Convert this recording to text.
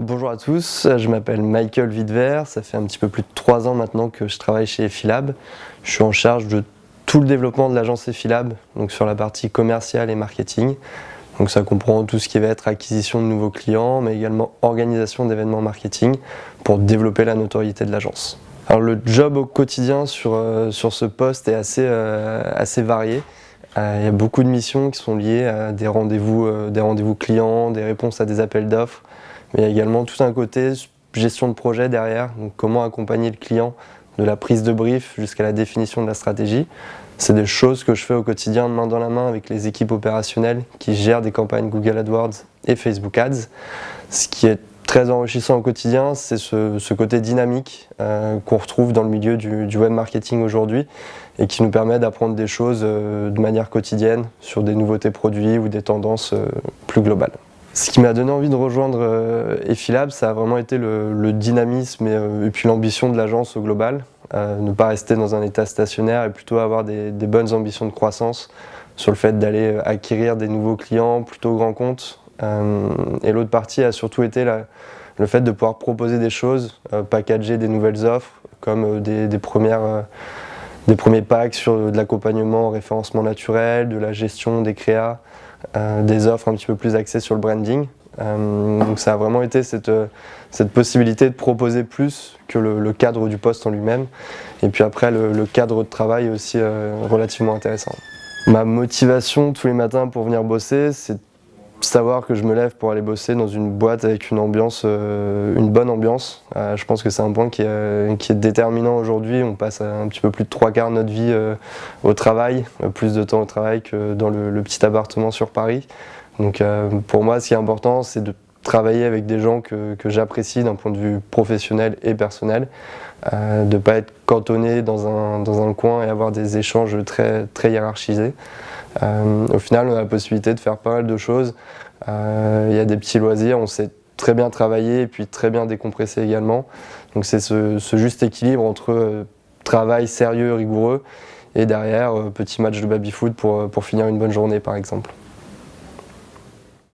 Bonjour à tous, je m'appelle Michael Wittwer, ça fait un petit peu plus de 3 ans maintenant que je travaille chez Effilab. Je suis en charge de tout le développement de l'agence Effilab, donc sur la partie commerciale et marketing. Donc ça comprend tout ce qui va être acquisition de nouveaux clients, mais également organisation d'événements marketing pour développer la notoriété de l'agence. Alors le job au quotidien sur ce poste est assez varié. Il y a beaucoup de missions qui sont liées à des rendez-vous clients, des réponses à des appels d'offres, mais il y a également tout un côté gestion de projet derrière, donc comment accompagner le client de la prise de brief jusqu'à la définition de la stratégie. C'est des choses que je fais au quotidien main dans la main avec les équipes opérationnelles qui gèrent des campagnes Google AdWords et Facebook Ads. Ce qui est très enrichissant au quotidien, c'est ce côté dynamique qu'on retrouve dans le milieu du web marketing aujourd'hui et qui nous permet d'apprendre des choses de manière quotidienne sur des nouveautés produits ou des tendances plus globales. Ce qui m'a donné envie de rejoindre Effilab, ça a vraiment été le dynamisme et puis l'ambition de l'agence au global. Ne pas rester dans un état stationnaire et plutôt avoir des bonnes ambitions de croissance sur le fait d'aller acquérir des nouveaux clients plutôt grands comptes. Et l'autre partie a surtout été le fait de pouvoir proposer des choses, packager des nouvelles offres comme des premiers packs sur de l'accompagnement au référencement naturel, de la gestion des créas, des offres un petit peu plus axées sur le branding. Donc ça a vraiment été cette possibilité de proposer plus que le cadre du poste en lui-même. Et puis après, le cadre de travail est aussi relativement intéressant. Ma motivation tous les matins pour venir bosser, c'est savoir que je me lève pour aller bosser dans une boîte avec une bonne ambiance. Je pense que c'est un point qui est déterminant aujourd'hui. On passe un petit peu plus de 3/4 de notre vie au travail, plus de temps au travail que dans le petit appartement sur Paris. Donc pour moi, ce qui est important, c'est de travailler avec des gens que j'apprécie d'un point de vue professionnel et personnel, de ne pas être cantonné dans un coin et avoir des échanges très, très hiérarchisés. Au final, on a la possibilité de faire pas mal de choses. Il y a des petits loisirs, on sait très bien travailler et puis très bien décompresser également. Donc c'est ce juste équilibre entre travail sérieux, rigoureux et derrière, petit match de baby-foot pour finir une bonne journée par exemple.